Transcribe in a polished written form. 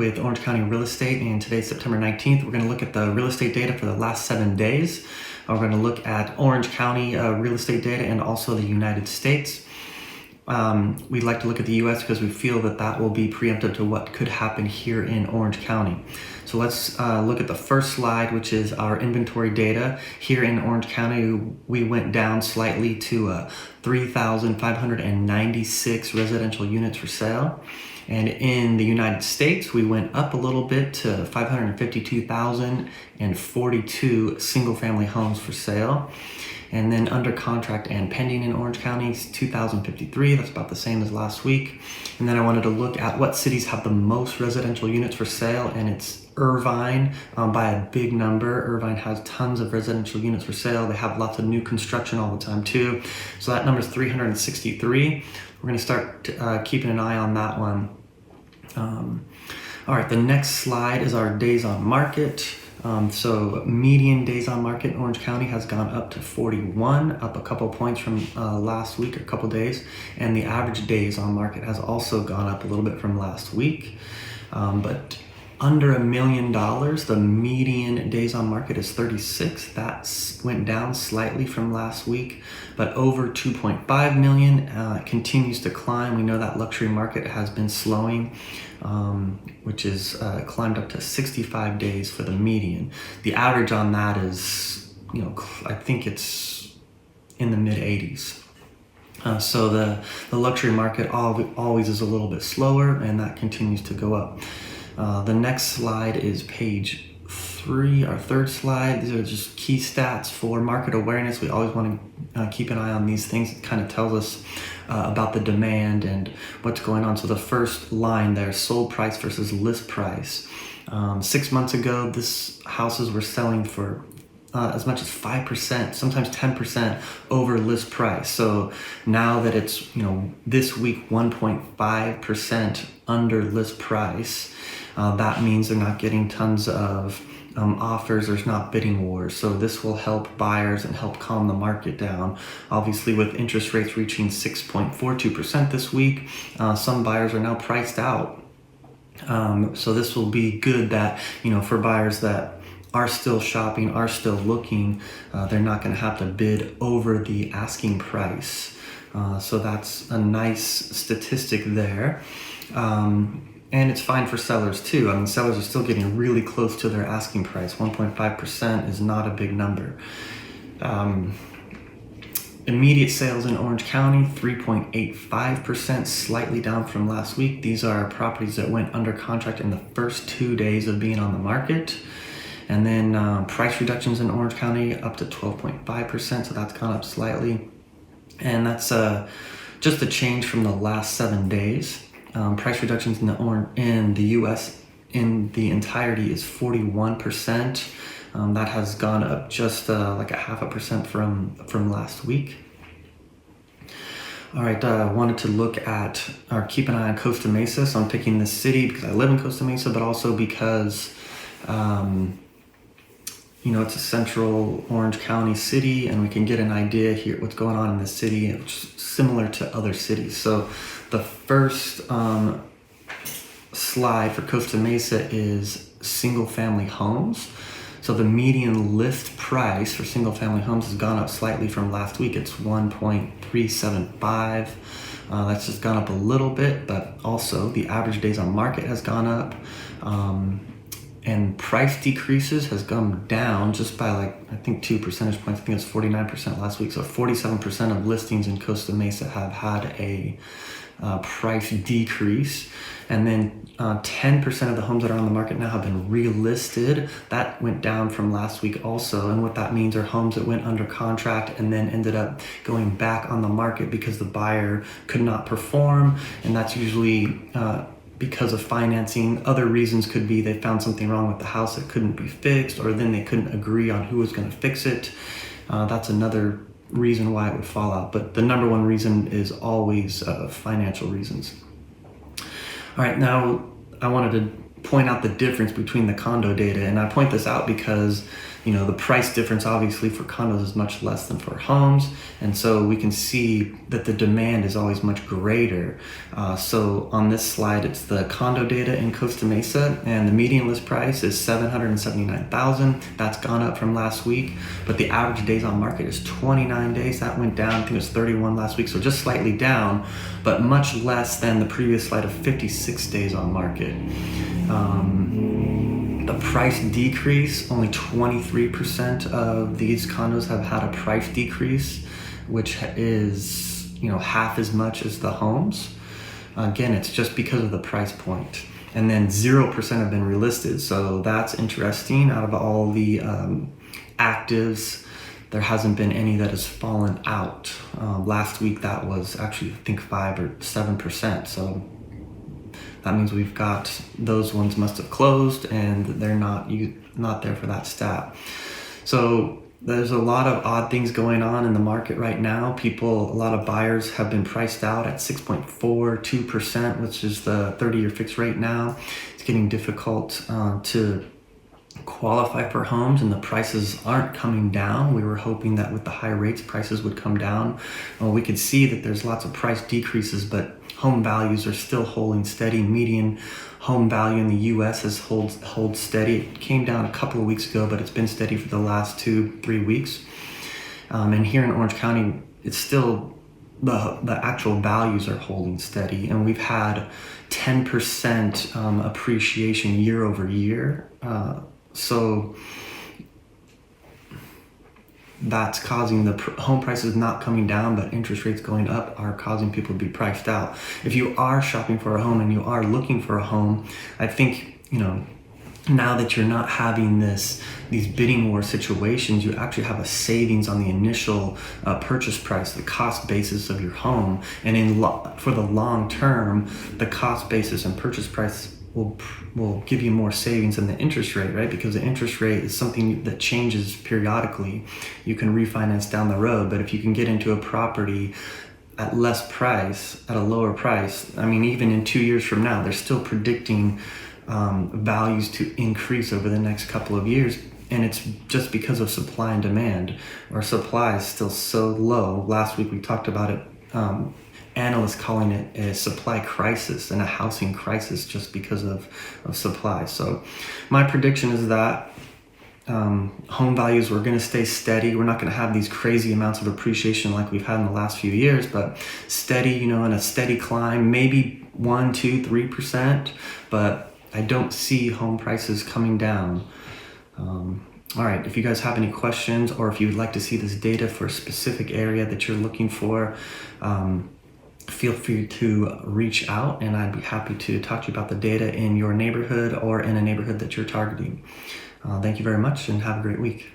with Orange County Real Estate, and today's September 19th. We're going to look at the real estate data for the last 7 days. We're going to look at Orange County real estate data and also the United States. We'd like to look at the US because we feel that that will be preemptive to what could happen here in Orange County. So let's look at the first slide, which is our inventory data. Here in Orange County, we went down slightly to 3,596 residential units for sale. And in the United States, we went up a little bit to 552,042 single-family homes for sale. And then under contract and pending in Orange County is 2,053. That's about the same as last week. And then I wanted to look at what cities have the most residential units for sale, and it's Irvine by a big number. Irvine has tons of residential units for sale. They have lots of new construction all the time too. So that number is 363. We're going to start keeping an eye on that one. All right, the next slide is our days on market. So median days on market in Orange County has gone up to 41, up a couple points from last week, or a couple days. And the average days on market has also gone up a little bit from last week. But under $1 million, the median days on market is 36. That went down slightly from last week, but over 2.5 million continues to climb. We know that luxury market has been slowing, which is climbed up to 65 days for the median. The average on that is, I think it's in the mid 80s. So the luxury market always is a little bit slower, and that continues to go up. The next slide is page 3, our third slide. These are just key stats for market awareness. We always want to keep an eye on these things. It kind of tells us about the demand and what's going on. So the first line there, sold price versus list price. 6 months ago, houses were selling for as much as 5%, sometimes 10% over list price. So now that it's, this week 1.5% under list price, that means they're not getting tons of offers. There's not bidding wars. So this will help buyers and help calm the market down. Obviously, with interest rates reaching 6.42% this week, some buyers are now priced out. So this will be good that, for buyers that are still shopping, are still looking, they're not going to have to bid over the asking price. So that's a nice statistic there. And it's fine for sellers too. I mean, sellers are still getting really close to their asking price. 1.5% is not a big number. Immediate sales in Orange County, 3.85%, slightly down from last week. These are properties that went under contract in the first 2 days of being on the market. And then price reductions in Orange County up to 12.5%, so that's gone up slightly. And that's just a change from the last 7 days. Price reductions in the US in the entirety is 41%. That has gone up just like 0.5% from last week. All right, I wanted to look at or keep an eye on Costa Mesa. So I'm picking this city because I live in Costa Mesa, but also because it's a central Orange County city, and we can get an idea here what's going on in the city, which is similar to other cities. So the first slide for Costa Mesa is single-family homes. So the median list price for single-family homes has gone up slightly from last week. It's 1.375. That's just gone up a little bit, but also the average days on market has gone up. And price decreases has gone down just by I think 2 percentage points. I think it's 49% last week. So 47% of listings in Costa Mesa have had a price decrease. And then 10% of the homes that are on the market now have been relisted. That went down from last week also. And what that means are homes that went under contract and then ended up going back on the market because the buyer could not perform. And that's usually because of financing. Other reasons could be they found something wrong with the house that couldn't be fixed, or then they couldn't agree on who was going to fix it. That's another reason why it would fall out. But the number one reason is always financial reasons. All right, now I wanted to point out the difference between the condo data, and I point this out because the price difference obviously for condos is much less than for homes, and so we can see that the demand is always much greater. So on this slide, it's the condo data in Costa Mesa, and the median list price is $779,000. That's gone up from last week, but the average days on market is 29 days. That went down. I think it was 31 last week, so just slightly down, but much less than the previous slide of 56 days on market. The price decrease, only 23% of these condos have had a price decrease, which is half as much as the homes. Again, it's just because of the price point. And then 0% have been relisted, so that's interesting. Out of all the actives, there hasn't been any that has fallen out. Last week that was actually, I think, 5 or 7%. So that means we've got, those ones must have closed and they're not there for that stat. So there's a lot of odd things going on in the market right now. A lot of buyers have been priced out at 6.42%, which is the 30-year fixed rate now. It's getting difficult to qualify for homes, and the prices aren't coming down. We were hoping that with the high rates, prices would come down. We could see that there's lots of price decreases, but home values are still holding steady. Median home value in the U.S. has hold steady. It came down a couple of weeks ago, but it's been steady for the last 2-3 weeks. And here in Orange County, it's still the actual values are holding steady, and we've had 10% appreciation year over year. So that's causing the home prices not coming down, but interest rates going up are causing people to be priced out. If you are shopping for a home and you are looking for a home, I think, now that you're not having these bidding war situations, you actually have a savings on the initial purchase price, the cost basis of your home. And for the long term, the cost basis and purchase price will give you more savings than the interest rate, right? Because the interest rate is something that changes periodically. You can refinance down the road, but if you can get into a property at at a lower price, even in 2 years from now, they're still predicting values to increase over the next couple of years. And it's just because of supply and demand. Our supply is still so low. Last week we talked about it. Analysts calling it a supply crisis and a housing crisis just because of supply. So my prediction is that home values were going to stay steady. We're not going to have these crazy amounts of appreciation like we've had in the last few years, but steady, in a steady climb, maybe 1, 2, 3%, but I don't see home prices coming down. All right, if you guys have any questions, or if you would like to see this data for a specific area that you're looking for, feel free to reach out, and I'd be happy to talk to you about the data in your neighborhood or in a neighborhood that you're targeting. Thank you very much, and have a great week.